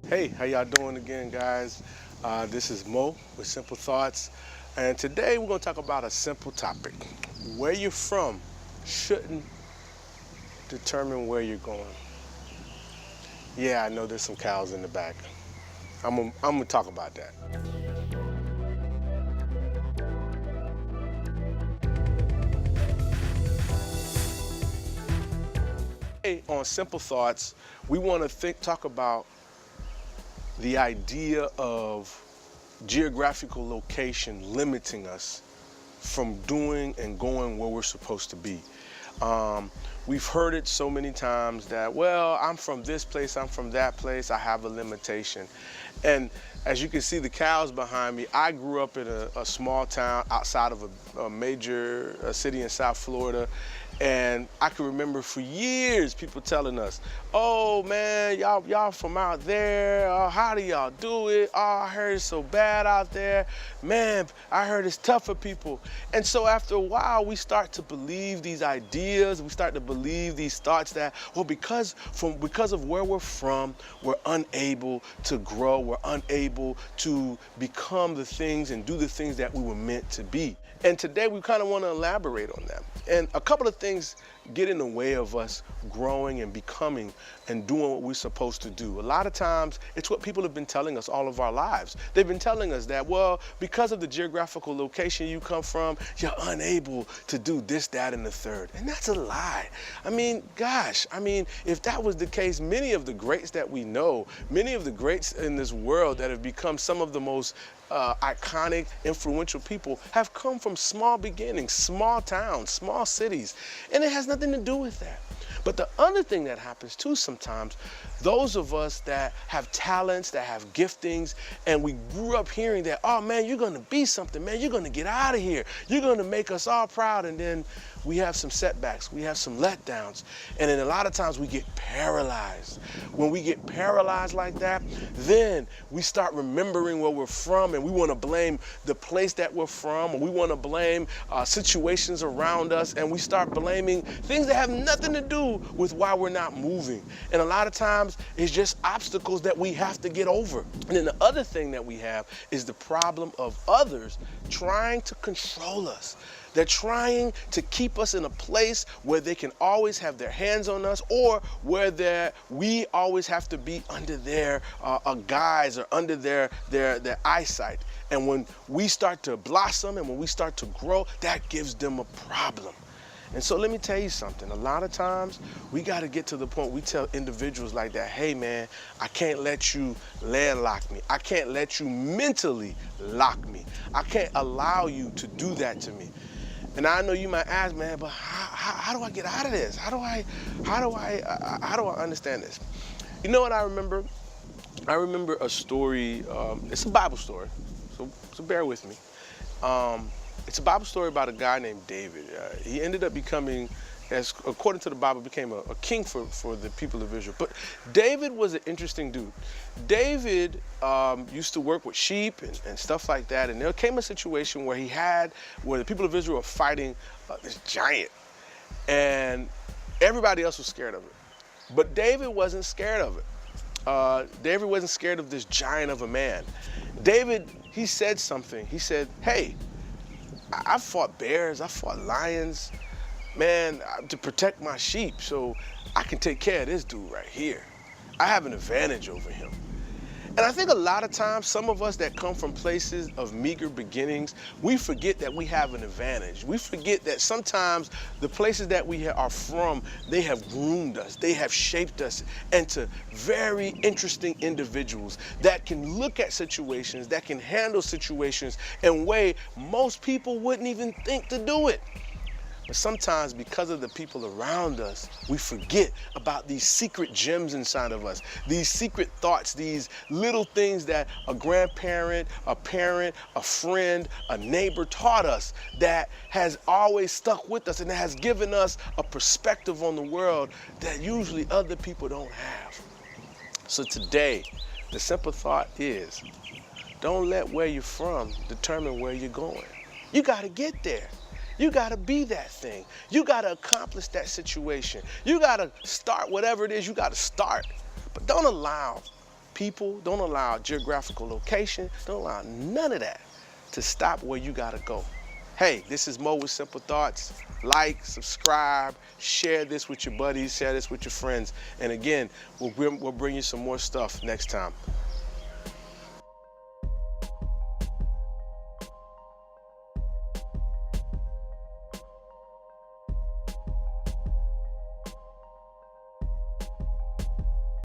Hey, how y'all doing again, guys? This is Mo with Simple Thoughts, and today we're going to talk about a simple topic. Where you're from shouldn't determine where you're going. Yeah, I know there's some cows in the back. I'm gonna talk about that. Hey, on Simple Thoughts, we want to talk about the idea of geographical location limiting us from doing and going where we're supposed to be. We've heard it so many times that, well, I'm from this place, I'm from that place, I have a limitation. And as you can see the cows behind me, I grew up in a small town outside of a major city in South Florida. And I can remember for years people telling us, oh man, y'all from out there, how do y'all do it? Oh, I heard it's so bad out there. Man, I heard it's tough for people. And so after a while, we start to believe these ideas, we start to believe these thoughts that, well, because of where we're from, we're unable to grow, we're unable to become the things and do the things that we were meant to be. And today we kind of want to elaborate on that. And a couple of things get in the way of us growing and becoming and doing what we're supposed to do. A lot of times, it's what people have been telling us all of our lives. They've been telling us that, well, because of the geographical location you come from, you're unable to do this, that, and the third. And that's a lie. I mean, gosh, if that was the case, many of the greats that we know, many of the greats in this world that have become some of the most iconic, influential people have come from small beginnings, small towns, small cities, and it has nothing to do with that. But the other thing that happens too sometimes, those of us that have talents, that have giftings, and we grew up hearing that, oh man, you're gonna be something, man, you're gonna get out of here, you're gonna make us all proud, and then we have some setbacks, we have some letdowns, and then a lot of times we get paralyzed. When we get paralyzed like that, then we start remembering where we're from, and we wanna blame the place that we're from, or we wanna blame situations around us, and we start blaming things that have nothing to do with why we're not moving. And a lot of times, it's just obstacles that we have to get over. And then the other thing that we have is the problem of others trying to control us. They're trying to keep us in a place where they can always have their hands on us, or where we always have to be under their guise or under their eyesight. And when we start to blossom and when we start to grow, that gives them a problem. And so let me tell you something, a lot of times we gotta get to the point we tell individuals like that, hey man, I can't let you landlock me. I can't let you mentally lock me. I can't allow you to do that to me. And I know you might ask, man, but how do I get out of this? How do I understand this? You know what I remember? I remember a story, it's a Bible story, so bear with me. It's a Bible story about a guy named David. He ended up becoming, as according to the Bible, became a king for the people of Israel. But David was an interesting dude. David used to work with sheep and stuff like that, and there came a situation where where the people of Israel were fighting this giant, and everybody else was scared of it. But David wasn't scared of it. David wasn't scared of this giant of a man. David, he said something. He said, hey, I fought bears, I fought lions, man, to protect my sheep, so I can take care of this dude right here. I have an advantage over him. And I think a lot of times, some of us that come from places of meager beginnings, we forget that we have an advantage. We forget that sometimes the places that we are from, they have groomed us, they have shaped us into very interesting individuals that can look at situations, that can handle situations in a way most people wouldn't even think to do it. But sometimes, because of the people around us, we forget about these secret gems inside of us, these secret thoughts, these little things that a grandparent, a parent, a friend, a neighbor taught us that has always stuck with us and that has given us a perspective on the world that usually other people don't have. So today, the simple thought is, don't let where you're from determine where you're going. You gotta get there. You gotta be that thing. You gotta accomplish that situation. You gotta start whatever it is you gotta start. But don't allow people, don't allow geographical location, don't allow none of that to stop where you gotta go. Hey, this is Mo with Simple Thoughts. Like, subscribe, share this with your buddies, share this with your friends. And again, we'll bring you some more stuff next time.